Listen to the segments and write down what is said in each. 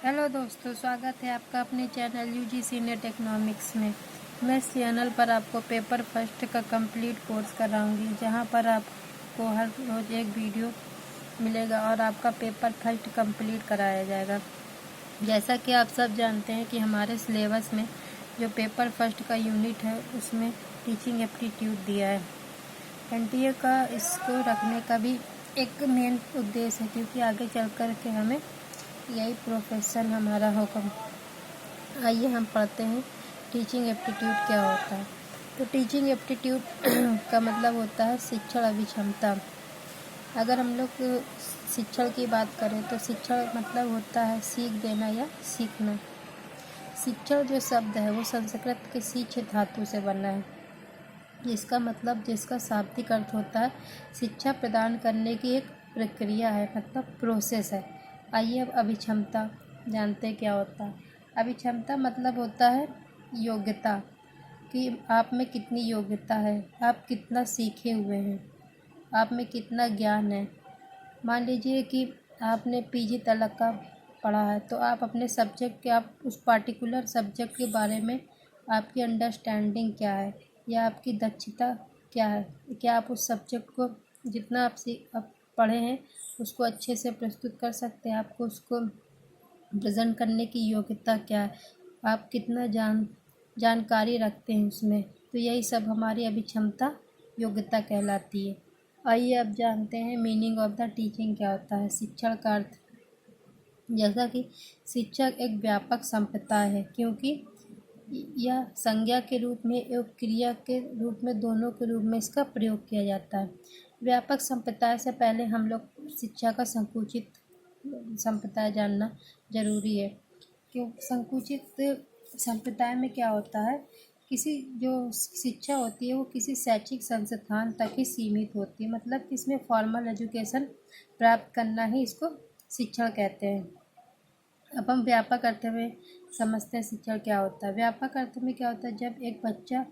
Hello दोस्तों, स्वागत है आपका अपने चैनल यूजी सीनियर इकोनॉमिक्स में। मैं इस चैनल पर आपको पेपर फर्स्ट का कंप्लीट कोर्स कराऊंगी, जहां पर आपको हर रोज एक वीडियो मिलेगा और आपका पेपर फर्स्ट कंप्लीट कराया जाएगा। जैसा कि आप सब जानते हैं कि हमारे सिलेबस में जो पेपर फर्स्ट का यूनिट है उसमें टीचिंग एप्टीट्यूड दिया है। एनटीए का इसको रखने का भी एक मेन उद्देश्य है, क्योंकि आगे चल कर के हमें यही प्रोफेशन हमारा होगा। आइए हम पढ़ते हैं टीचिंग एप्टीट्यूड क्या होता है। तो टीचिंग एप्टीट्यूड का मतलब होता है शिक्षण अभिक्षमता। अगर हम लोग शिक्षण की बात करें तो शिक्षण मतलब होता है सीख देना या सीखना। शिक्षण जो शब्द है वो संस्कृत के शिक्ष धातु से बना है, जिसका शाब्दिक अर्थ होता है शिक्षा प्रदान करने की एक प्रक्रिया है, मतलब प्रोसेस है। आइए अब अभिक्षमता जानते हैं क्या होता है। अभिक्षमता मतलब होता है योग्यता, कि आप में कितनी योग्यता है, आप कितना सीखे हुए हैं, आप में कितना ज्ञान है। मान लीजिए कि आपने पीजी तक का पढ़ा है, तो आप अपने सब्जेक्ट के आप उस पार्टिकुलर सब्जेक्ट के बारे में आपकी अंडरस्टैंडिंग क्या है या आपकी दक्षता क्या है, क्या आप उस सब्जेक्ट को जितना आप पढ़े हैं उसको अच्छे से प्रस्तुत कर सकते हैं, आपको उसको प्रेजेंट करने की योग्यता क्या है, आप कितना जानकारी रखते हैं उसमें। तो यही सब हमारी अभिक्षमता योग्यता कहलाती है। आइए अब जानते हैं मीनिंग ऑफ द टीचिंग क्या होता है। शिक्षण का अर्थ, जैसा कि शिक्षक एक व्यापक संप्रदाय है, क्योंकि यह संज्ञा के रूप में एवं क्रिया के रूप में दोनों के रूप में इसका प्रयोग किया जाता है। व्यापक संप्रदाय से पहले हम लोग शिक्षा का संकुचित संप्रदाय जानना जरूरी है। क्यों संकुचित संप्रदाय में क्या होता है, किसी जो शिक्षा होती है वो किसी शैक्षिक संस्थान तक ही सीमित होती है, मतलब इसमें फॉर्मल एजुकेशन प्राप्त करना ही इसको शिक्षण कहते हैं। अब हम व्यापक अर्थ में समझते हैं शिक्षण क्या होता है। व्यापक अर्थ में क्या होता है, जब एक बच्चा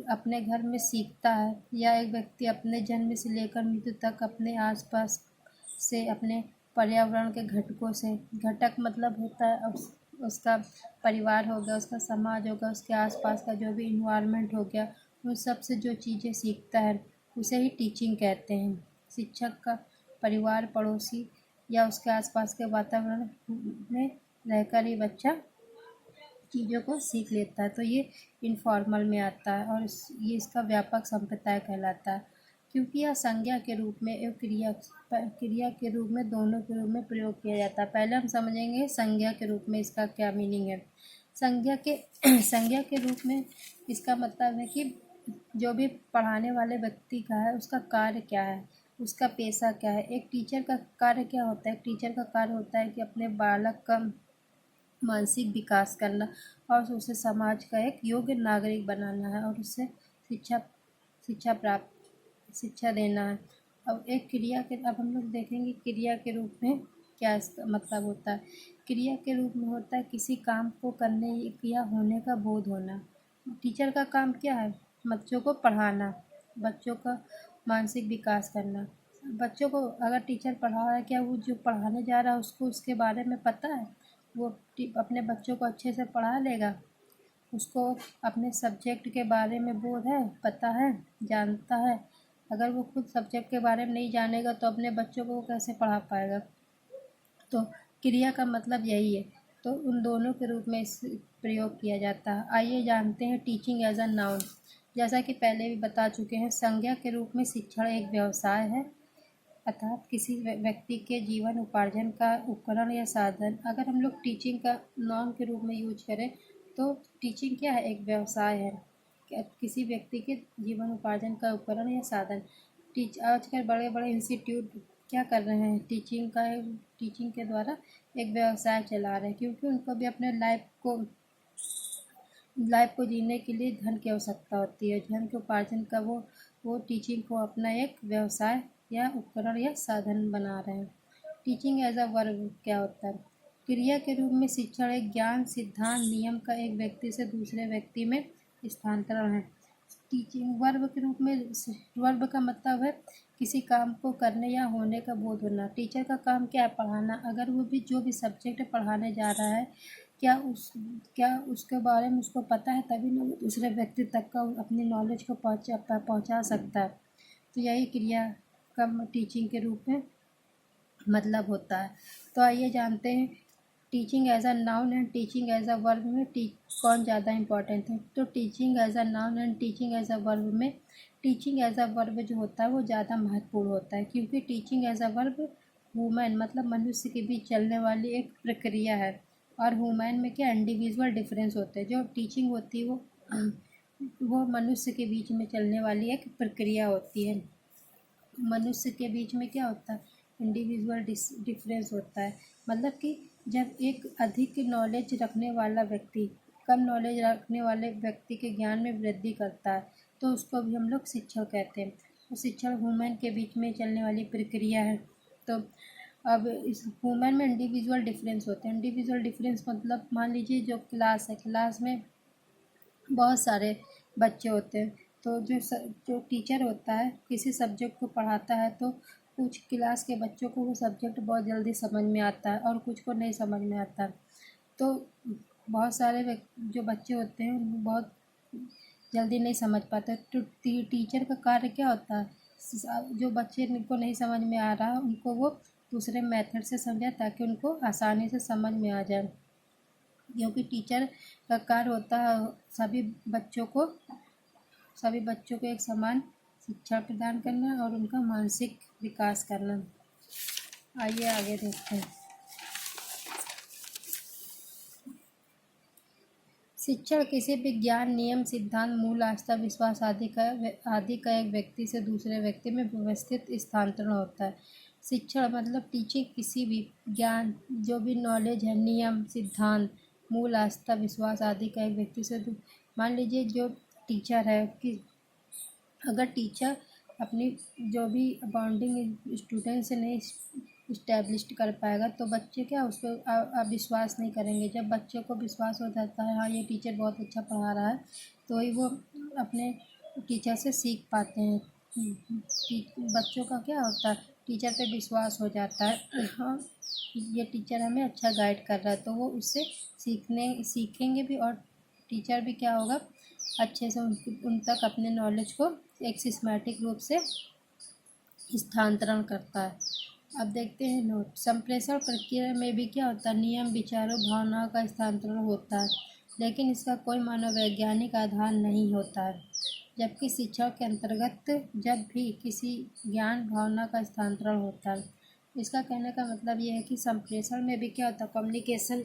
अपने घर में सीखता है या एक व्यक्ति अपने जन्म से लेकर मृत्यु तक अपने आसपास से, अपने पर्यावरण के घटकों से, घटक मतलब होता है उसका परिवार हो गया, उसका समाज हो गया, उसके आसपास का जो भी इन्वायरमेंट हो गया, उन सब से जो चीज़ें सीखता है उसे ही टीचिंग कहते हैं। शिक्षक का परिवार, पड़ोसी या उसके आसपास के वातावरण में रहकर ही बच्चा चीज़ों को सीख लेता है। तो ये इनफॉर्मल में आता है और ये इसका व्यापक संप्रदाय कहलाता है, क्योंकि यह संज्ञा के रूप में एवं क्रिया के रूप में दोनों के रूप में प्रयोग किया जाता है। पहले हम समझेंगे संज्ञा के रूप में इसका क्या मीनिंग है। संज्ञा के रूप में इसका मतलब है कि जो भी पढ़ाने वाले व्यक्ति का है उसका कार्य क्या है, उसका पेशा क्या है। एक टीचर का कार्य क्या होता है, एक टीचर का कार्य होता है कि अपने बालक का मानसिक विकास करना और उसे समाज का एक योग्य नागरिक बनाना है और उससे शिक्षा देना है। अब हम लोग देखेंगे क्रिया के रूप में क्या इसका मतलब होता है। क्रिया के रूप में होता है किसी काम को करने या होने का बोध होना। टीचर का काम क्या है, बच्चों को पढ़ाना, बच्चों का मानसिक विकास करना। बच्चों को अगर टीचर पढ़ा रहा है, क्या वो जो पढ़ाने जा रहा है उसको उसके बारे में पता है, वो अपने बच्चों को अच्छे से पढ़ा लेगा, उसको अपने सब्जेक्ट के बारे में बोध है, पता है, जानता है। अगर वो खुद सब्जेक्ट के बारे में नहीं जानेगा तो अपने बच्चों को कैसे पढ़ा पाएगा। तो क्रिया का मतलब यही है। तो उन दोनों के रूप में इस प्रयोग किया जाता है। आइए जानते हैं टीचिंग एज अ नाउन। जैसा कि पहले भी बता चुके हैं, संज्ञा के रूप में शिक्षण एक व्यवसाय है, अर्थात किसी व्यक्ति के जीवन उपार्जन का उपकरण या साधन। अगर हम लोग टीचिंग का नाउन के रूप में यूज करें तो टीचिंग क्या है, एक व्यवसाय है, किसी व्यक्ति के जीवन उपार्जन का उपकरण या साधन। आजकल बड़े बड़े इंस्टीट्यूट क्या कर रहे हैं, टीचिंग के द्वारा एक व्यवसाय चला रहे हैं, क्योंकि उनको भी अपने लाइफ को जीने के लिए धन की आवश्यकता होती है। धन के उपार्जन का वो टीचिंग को अपना एक व्यवसाय या उपकरण या साधन बना रहे हैं। टीचिंग एज अ वर्ब क्या होता है, क्रिया के रूप में शिक्षण एक ज्ञान, सिद्धांत, नियम का एक व्यक्ति से दूसरे व्यक्ति में स्थानांतरण है। टीचिंग वर्ब के रूप में, वर्ब का मतलब है किसी काम को करने या होने का बोध होना। टीचर का काम क्या है? पढ़ाना। अगर वो भी जो भी सब्जेक्ट पढ़ाने जा रहा है, क्या उसके बारे में उसको पता है, तभी ना वो दूसरे व्यक्ति तक का अपनी नॉलेज को पहुँचा सकता है। तो यही क्रिया का टीचिंग के रूप में मतलब होता है। तो आइए जानते हैं teaching as a noun and teaching as a verb में कौन ज़्यादा इम्पोर्टेंट है। तो teaching as a noun and teaching as a verb में टीचिंग एज अ वर्ब जो होता है वो ज़्यादा महत्वपूर्ण होता है, क्योंकि teaching as a verb women मतलब मनुष्य के बीच चलने वाली एक प्रक्रिया है। और वुमेन में क्या इंडिविजुअल डिफरेंस होते हैं। जो टीचिंग होती है वो मनुष्य के बीच में चलने वाली एक प्रक्रिया होती है। मनुष्य के बीच में क्या होता है? इंडिविजुअल डिफरेंस होता है। मतलब कि जब एक अधिक नॉलेज रखने वाला व्यक्ति कम नॉलेज रखने वाले व्यक्ति के ज्ञान में वृद्धि करता है, तो उसको भी हम लोग शिक्षण कहते हैं। तो शिक्षण वुमेन के बीच में चलने वाली प्रक्रिया है। तो अब इस वुमेन में इंडिविजुअल डिफरेंस होते हैं। इंडिविजुअल डिफरेंस मतलब मान लीजिए जो क्लास है, क्लास में बहुत सारे बच्चे होते हैं। तो जो टीचर होता है किसी सब्जेक्ट को पढ़ाता है, तो कुछ क्लास के बच्चों को वो सब्जेक्ट बहुत जल्दी समझ में आता है और कुछ को नहीं समझ में आता। तो बहुत सारे जो बच्चे होते हैं वो बहुत जल्दी नहीं समझ पाते। तो टीचर का कार्य क्या होता है? जो बच्चे को नहीं समझ में आ रहा उनको वो दूसरे मेथड से समझाए ताकि उनको आसानी से समझ में आ जाए। क्योंकि टीचर का कार्य होता है सभी बच्चों को एक समान शिक्षा प्रदान करना और उनका मानसिक विकास करना। आइए आगे देखते हैं। शिक्षण किसी भी ज्ञान, नियम, सिद्धांत, मूल, आस्था, विश्वास आदि का एक व्यक्ति से दूसरे व्यक्ति में व्यवस्थित स्थानांतरण होता है। शिक्षण मतलब टीचिंग किसी भी ज्ञान, जो भी नॉलेज है, नियम, सिद्धांत, मूल, आस्था, विश्वास आदि का एक व्यक्ति से मान लीजिए जो टीचर है कि अगर टीचर अपनी जो भी बॉन्डिंग स्टूडेंट से नहीं इस्टेब्लिश्ड कर पाएगा, तो बच्चे क्या उस पर विश्वास नहीं करेंगे। जब बच्चे को विश्वास हो जाता है हाँ ये टीचर बहुत अच्छा पढ़ा रहा है, तो ही वो अपने टीचर से सीख पाते हैं। बच्चों का क्या होता है, टीचर पे विश्वास हो जाता है हाँ ये टीचर हमें अच्छा गाइड कर रहा है, तो वो उससे सीखेंगे भी। और टीचर भी क्या होगा, अच्छे से उन तक अपने नॉलेज को एक सिस्टमैटिक रूप से स्थानांतरण करता है। अब देखते हैं नोट। संप्रेषण प्रक्रिया में भी क्या होता है, नियम, विचारों, भावनाओं का स्थानांतरण होता है, लेकिन इसका कोई मनोवैज्ञानिक आधार नहीं होता है। जबकि शिक्षा के अंतर्गत जब भी किसी ज्ञान, भावना का स्थानांतरण होता है। इसका कहने का मतलब ये है कि संप्रेषण में भी क्या होता है, कम्युनिकेशन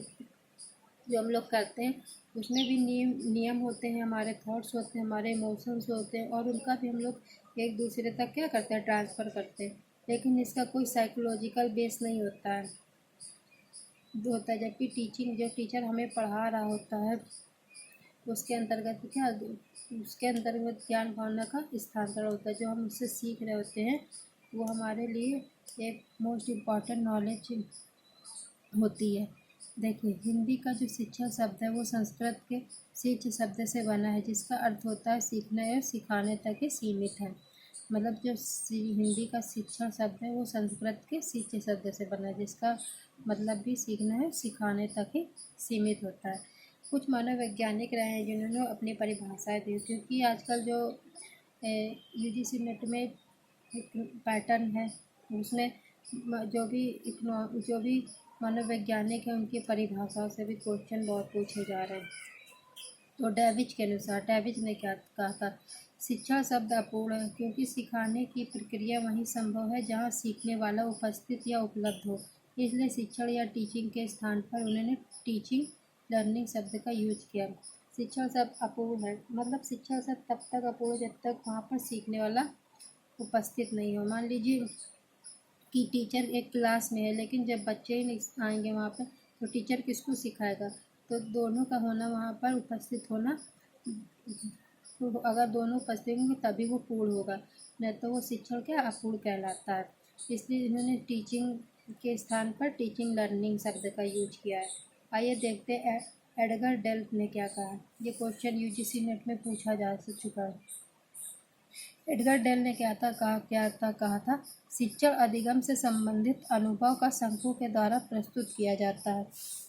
जो हम लोग करते हैं उसमें भी नियम होते हैं, हमारे थॉट्स होते हैं, हमारे इमोशंस होते हैं, और उनका भी हम लोग एक दूसरे तक क्या करते हैं, ट्रांसफ़र करते हैं। लेकिन इसका कोई साइकोलॉजिकल बेस नहीं होता है जबकि जो टीचर हमें पढ़ा रहा होता है उसके अंतर्गत ज्ञान, भावना का स्थानांतरण होता है। जो हम उससे सीख रहे होते हैं वो हमारे लिए एक मोस्ट इम्पॉर्टेंट नॉलेज होती है। देखिए हिंदी का जो शिक्षा शब्द है वो संस्कृत के शिक्ष शब्द से बना है, जिसका अर्थ होता है सीखने और सिखाने तक ही सीमित है। मतलब जो हिंदी का शिक्षा शब्द है वो संस्कृत के शिक्ष शब्द से बना है, जिसका मतलब भी सीखना है, सिखाने तक ही सीमित होता है। कुछ मनोवैज्ञानिक रहे हैं जिन्होंने अपनी परिभाषाएं दी, क्योंकि आजकल जो यूजीसी नेट में एक पैटर्न है उसमें जो भी मनोवैज्ञानिक है उनकी परिभाषाओं से भी क्वेश्चन बहुत पूछे जा रहे हैं। तो डैविज ने क्या कहा था, शिक्षा शब्द अपूर्ण है क्योंकि सिखाने की प्रक्रिया वहीं संभव है जहाँ सीखने वाला उपस्थित या उपलब्ध हो। इसलिए शिक्षण या टीचिंग के स्थान पर उन्होंने टीचिंग लर्निंग शब्द का यूज किया। शिक्षा शब्द अपूर्ण है मतलब शिक्षा शब्द तब तक अपूर्ण जब तक वहाँ पर सीखने वाला उपस्थित नहीं हो। मान लीजिए कि टीचर एक क्लास में है लेकिन जब बच्चे ही नहीं आएंगे वहाँ पर, तो टीचर किसको सिखाएगा। तो दोनों का होना वहाँ पर उपस्थित होना, तो अगर दोनों उपस्थित होंगे तभी वो पूर्ण होगा, नहीं तो वो शिक्षण क्या अपूर्ण कहलाता है। इसलिए इन्होंने टीचिंग के स्थान पर टीचिंग लर्निंग शब्द का यूज किया है। आइए देखते हैं एडगर डेल्फ ने क्या कहा। ये क्वेश्चन यूजीसी नेट में पूछा जा चुका है। एडगर डेल ने कहा था, शिक्षण अधिगम से संबंधित अनुभव का शंकु के द्वारा प्रस्तुत किया जाता है।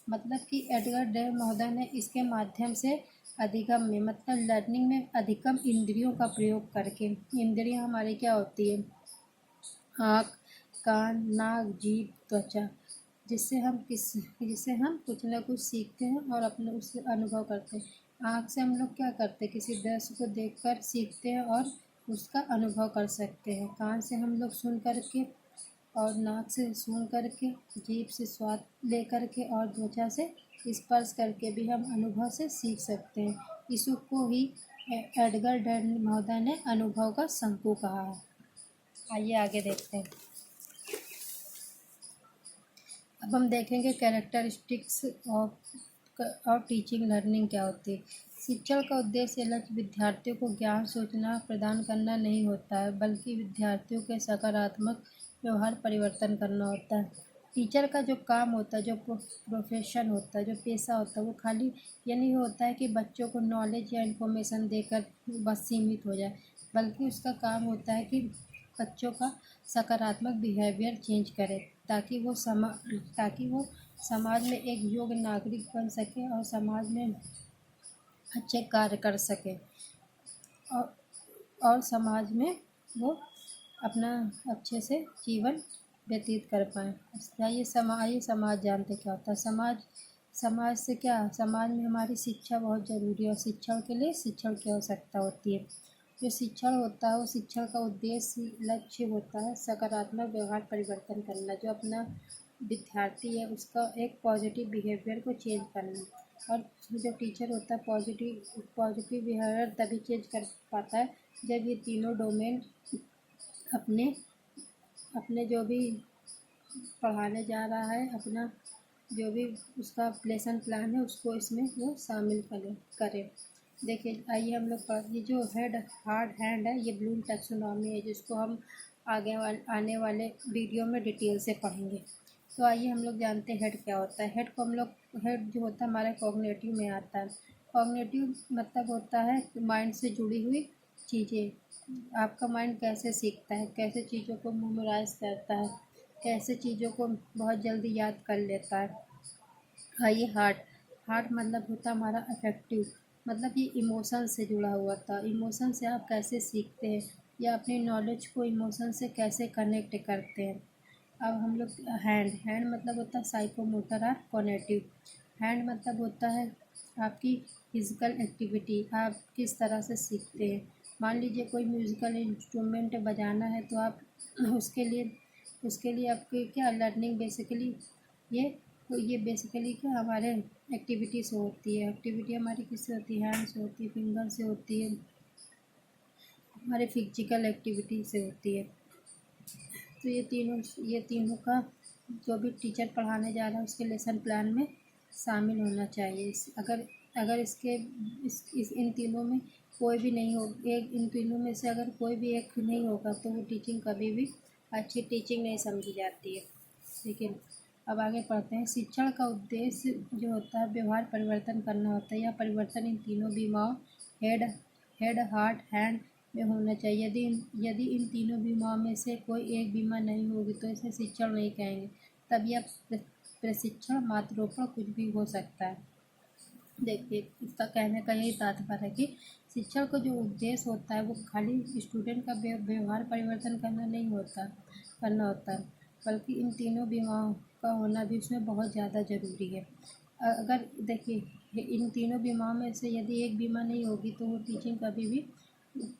मतलब कि एडगर डेल महोदय ने इसके माध्यम से अधिगम में मतलब लर्निंग में अधिकम इंद्रियों का प्रयोग करके, इंद्रियां हमारी क्या होती है, आँख, कान, नाक, जीभ, त्वचा, जिससे हम कुछ ना कुछ सीखते हैं और अपने उससे अनुभव करते हैं। आँख से हम लोग क्या करते हैं, किसी दृश्य को देखकर सीखते हैं और उसका अनुभव कर सकते हैं। कान से हम लोग सुन करके और नाक से सूंघ करके, जीभ से स्वाद ले करके और त्वचा से स्पर्श करके भी हम अनुभव से सीख सकते हैं। इसको ही एडगर डेल महोदय ने अनुभव का शंकु कहा है। आइए आगे देखते हैं। अब हम देखेंगे कैरेक्टरिस्टिक्स और टीचिंग लर्निंग क्या होती है। शिक्षण का उद्देश्य लक्ष्य विद्यार्थियों को ज्ञान सूचना प्रदान करना नहीं होता है, बल्कि विद्यार्थियों के सकारात्मक व्यवहार परिवर्तन करना होता है। टीचर का जो काम होता है, जो प्रोफेशन होता है, जो पेशा होता है, वो खाली ये नहीं होता है कि बच्चों को नॉलेज या इन्फॉर्मेशन देकर बस सीमित हो जाए, बल्कि उसका काम होता है कि बच्चों का सकारात्मक बिहेवियर चेंज करे, ताकि वो समाज में एक योग्य नागरिक बन सके और समाज में अच्छे कार्य कर सके और समाज में वो अपना अच्छे से जीवन व्यतीत कर पाएँ। आइए समाज जानते क्या होता है। समाज से क्या, समाज में हमारी शिक्षा बहुत ज़रूरी है और शिक्षण के लिए शिक्षण की आवश्यकता होती है। जो शिक्षण होता है वो शिक्षण का उद्देश्य लक्ष्य होता है सकारात्मक व्यवहार परिवर्तन करना, जो अपना विद्यार्थी है उसका एक पॉजिटिव बिहेवियर को चेंज करना। और जो टीचर होता है पॉजिटिव बिहेवियर तभी चेंज कर पाता है जब ये तीनों डोमेन अपने अपने जो भी पढ़ाने जा रहा है, अपना जो भी उसका लेसन प्लान है उसको इसमें वो शामिल करे। देखिए आइए हम लोग ये जो हार्ड हैंड है, ये ब्लूम टैक्सोनॉमी है, जिसको हम आने वाले वीडियो में डिटेल से पढ़ेंगे। तो आइए हम लोग जानते हैं हेड क्या होता है। हेड जो होता है हमारे कॉग्निटिव में आता है। कॉग्निटिव मतलब होता है माइंड से जुड़ी हुई चीज़ें। आपका माइंड कैसे सीखता है, कैसे चीज़ों को मेमोराइज करता है, कैसे चीज़ों को बहुत जल्दी याद कर लेता है। आइए हार्ट मतलब होता है हमारा अफेक्टिव, मतलब ये इमोशन से जुड़ा हुआ था। इमोशन से आप कैसे सीखते हैं या अपनी नॉलेज को इमोशन से कैसे कनेक्ट करते हैं। अब हम लोग हैंड मतलब होता है साइकोमोटर और कॉग्निटिव। हैंड मतलब होता है आपकी फिजिकल एक्टिविटी, आप किस तरह से सीखते हैं। मान लीजिए कोई म्यूज़िकल इंस्ट्रूमेंट बजाना है तो आप उसके लिए आपकी क्या लर्निंग बेसिकली ये बेसिकली क्या हमारे एक्टिविटी से होती है। एक्टिविटी हमारी किससे होती है, हैंड से होती है, फिंगर से होती है, हमारे फिजिकल एक्टिविटी से होती है। तो ये तीनों का जो भी टीचर पढ़ाने जा रहा है उसके लेसन प्लान में शामिल होना चाहिए। अगर इन तीनों में कोई भी नहीं हो, इन तीनों में से अगर कोई भी एक नहीं होगा तो वो टीचिंग कभी भी अच्छी टीचिंग नहीं समझी जाती है। लेकिन अब आगे पढ़ते हैं। शिक्षण का उद्देश्य जो होता है व्यवहार परिवर्तन करना होता है। यह परिवर्तन इन तीनों बीमाओं हेड हार्ट हैंड में होना चाहिए। यदि इन तीनों बीमाओं में से कोई एक बीमा नहीं होगी तो इसे शिक्षण नहीं कहेंगे। तब यह प्रशिक्षण मात्रोपण कुछ भी हो सकता है। देखिए इसका कहने का यही तात्पर्य है कि शिक्षण का जो उद्देश्य होता है वो खाली स्टूडेंट का व्यवहार परिवर्तन करना होता है, बल्कि इन तीनों बीमाओं का होना भी उसमें बहुत ज़्यादा ज़रूरी है। अगर देखिए इन तीनों बीमाओं में से यदि एक बीमा नहीं होगी तो वो टीचिंग कभी भी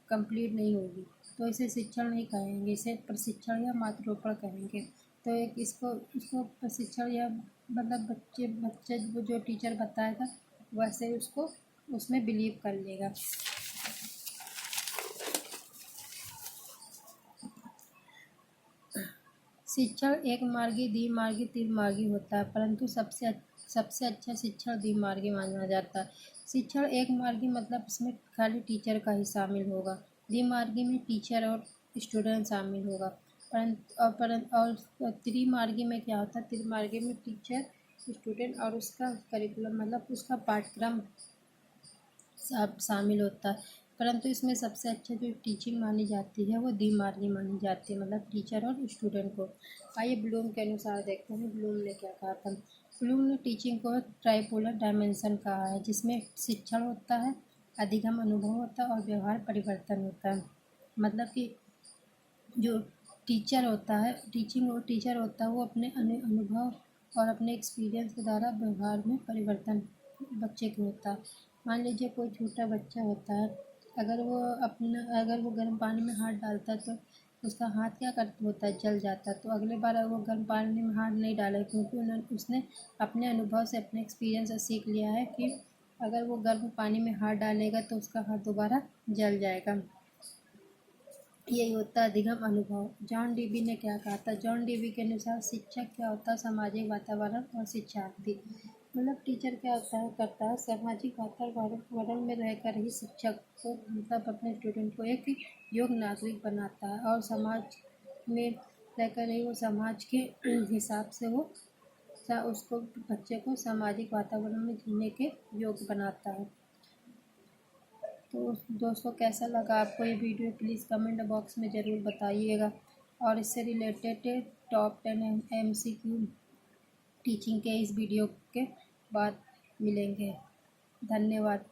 कंप्लीट नहीं होगी, तो इसे शिक्षण नहीं कहेंगे, इसे प्रशिक्षण या मात्रोपण कहेंगे। तो एक इसको प्रशिक्षण या मतलब बच्चे जो टीचर बताएगा वैसे उसको उसमें बिलीव कर लेगा। शिक्षण एक मार्गी द्विमार्गी त्रिमार्गी होता है, परंतु सबसे अच्छा शिक्षण द्विमार्गी माना जाता है। शिक्षण एक मार्गी मतलब इसमें खाली टीचर का ही शामिल होगा। द्विमार्गी में टीचर और स्टूडेंट शामिल होगा। और त्रिमार्गी में क्या होता है, त्रिमार्गी में टीचर स्टूडेंट और उसका करिकुलम मतलब उसका पाठ्यक्रम सब शामिल होता है। परंतु इसमें सबसे अच्छा जो टीचिंग मानी जाती है वो द्विमार्गी मानी जाती है, मतलब टीचर और स्टूडेंट को। आइए ब्लूम के अनुसार देखते हैं ब्लूम ने क्या कहा था। ब्लूम ने टीचिंग को ट्राइपोलर डायमेंशन कहा है, जिसमें शिक्षण होता है, अधिगम अनुभव होता है और व्यवहार परिवर्तन होता है। मतलब कि जो टीचर होता है, टीचर होता है वो अपने अनुभव और अपने एक्सपीरियंस के द्वारा व्यवहार में परिवर्तन बच्चे को होता है। मान लीजिए कोई छोटा बच्चा होता है, अगर वो गर्म पानी में हाथ डालता है तो उसका हाथ क्या करता होता है, जल जाता है। तो अगले बार वो गर्म पानी में हाथ नहीं डाले, क्योंकि उसने अपने अनुभव से, अपने एक्सपीरियंस से सीख लिया है कि अगर वो गर्म पानी में हाथ डालेगा तो उसका हाथ दोबारा जल जाएगा। यही होता है अधिगम अनुभव। जॉन डीवी ने क्या कहा था। जॉन डीवी के अनुसार शिक्षक क्या होता है, सामाजिक वातावरण और शिक्षार्थी। मतलब टीचर क्या करता है सामाजिक वातावरण में रहकर ही शिक्षक को, मतलब अपने स्टूडेंट को एक योग्य नागरिक बनाता है, और समाज में रहकर ही वो समाज के हिसाब से वो उसको, बच्चे को सामाजिक वातावरण में जीने के योग्य बनाता है। तो दोस्तों कैसा लगा आपको ये वीडियो, प्लीज़ कमेंट बॉक्स में ज़रूर बताइएगा। और इससे रिलेटेड टॉप 10 MCQ टीचिंग के इस वीडियो के बाद मिलेंगे। धन्यवाद।